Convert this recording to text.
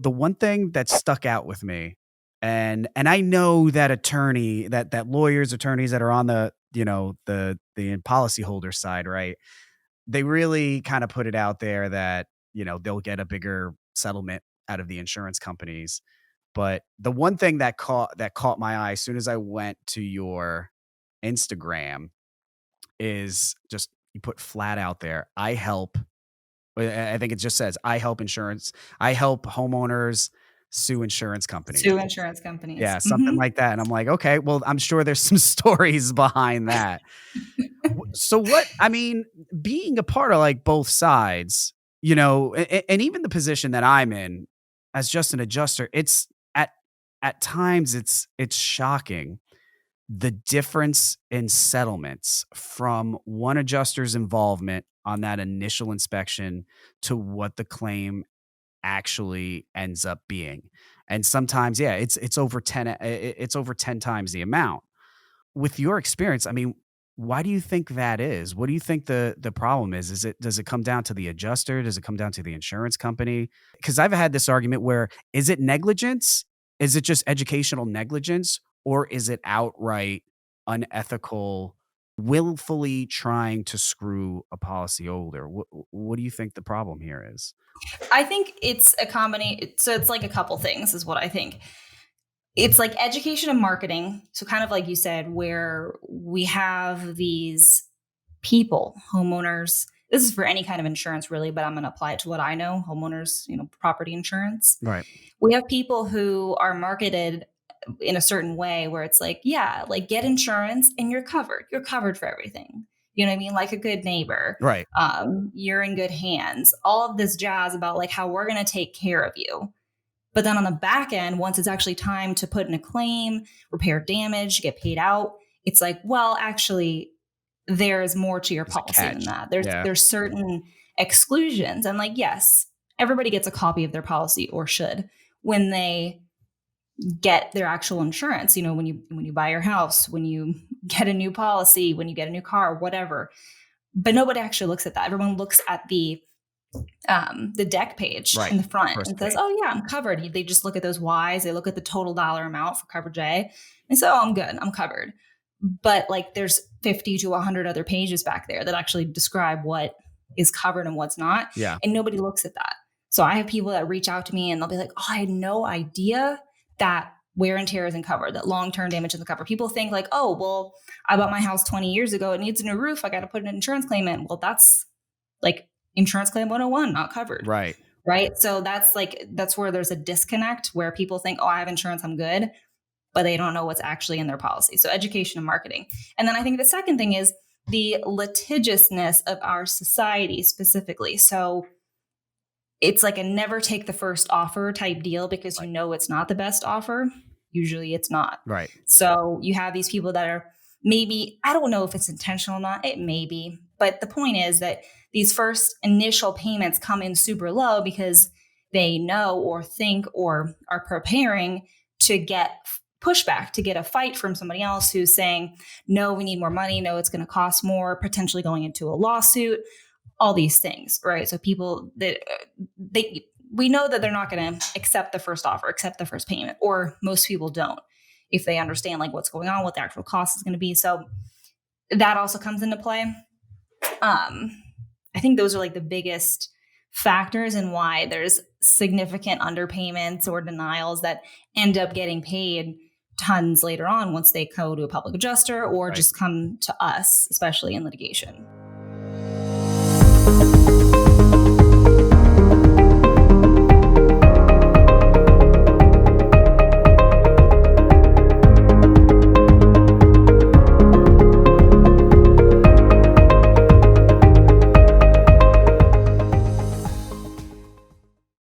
the one thing that stuck out with me, and I know that that lawyers, attorneys that are on the, the policyholder side, right? They really kind of put it out there that, they'll get a bigger settlement out of the insurance companies. But the one thing that caught my eye as soon as I went to your Instagram is just you put flat out there, I help. I think it just says, I help homeowners sue insurance companies. Sue insurance companies. Yeah, something like that. And I'm like, okay, well, I'm sure there's some stories behind that. So I mean, being a part of like both sides, and even the position that I'm in as just an adjuster, it's at times it's shocking the difference in settlements from one adjuster's involvement on that initial inspection to what the claim actually ends up being. And sometimes, yeah, it's over 10, it's over 10 times the amount. With your experience, I mean, why do you think that is? What do you think the problem is? Does it come down to the adjuster? Does it come down to the insurance company? Because I've had this argument where, is it negligence? Is it just educational negligence? Or is it outright unethical, willfully trying to screw a policyholder? What do you think the problem here is? I think it's a combination. So it's like a couple things is what I think. It's like education and marketing. So kind of like you said, where we have these people, homeowners. This is for any kind of insurance, really, but I'm going to apply it to what I know, homeowners, property insurance. Right. We have people who are marketed in a certain way where it's like, yeah, like get insurance and you're covered. You're covered for everything. You know what I mean? Like a good neighbor. Right. You're in good hands. All of this jazz about like how we're going to take care of you. But then on the back end, once it's actually time to put in a claim, repair damage, get paid out, it's like, well, actually, there's more to your There's a policy than catch. that. Yeah. There's certain exclusions. And like, yes, everybody gets a copy of their policy or should when they get their actual insurance, when you buy your house, when you get a new policy, when you get a new car, whatever. But nobody actually looks at that. Everyone looks at the deck page Right. in the front First and says, page. oh yeah, I'm covered. They just look at those Y's. They look at the total dollar amount for coverage A and say, oh, I'm good. I'm covered. But like there's 50 to 100 other pages back there that actually describe what is covered and what's not. Yeah. And nobody looks at that. So I have people that reach out to me and they'll be like, oh, I had no idea that wear and tear isn't covered, that long-term damage isn't covered. People think like, oh, well, I bought my house 20 years ago. It needs a new roof. I got to put an insurance claim in. Well, that's like insurance claim 101, not covered. Right. Right. So that's where there's a disconnect where people think, oh, I have insurance, I'm good, but they don't know what's actually in their policy. So education and marketing. And then I think the second thing is the litigiousness of our society specifically. So it's like a never take the first offer type deal because Right. it's not the best offer. Usually it's not. Right. So you have these people that are maybe, I don't know if it's intentional or not, it may be, but the point is that these first initial payments come in super low because they know or think or are preparing to get pushback, to get a fight from somebody else who's saying, no, we need more money. No, it's going to cost more, potentially going into a lawsuit, all these things, right? So people that we know that they're not going to accept the first offer, accept the first payment, or most people don't if they understand like what's going on, what the actual cost is going to be. So that also comes into play. I think those are like the biggest factors in why there's significant underpayments or denials that end up getting paid tons later on once they go to a public adjuster or Right. just come to us, especially in litigation.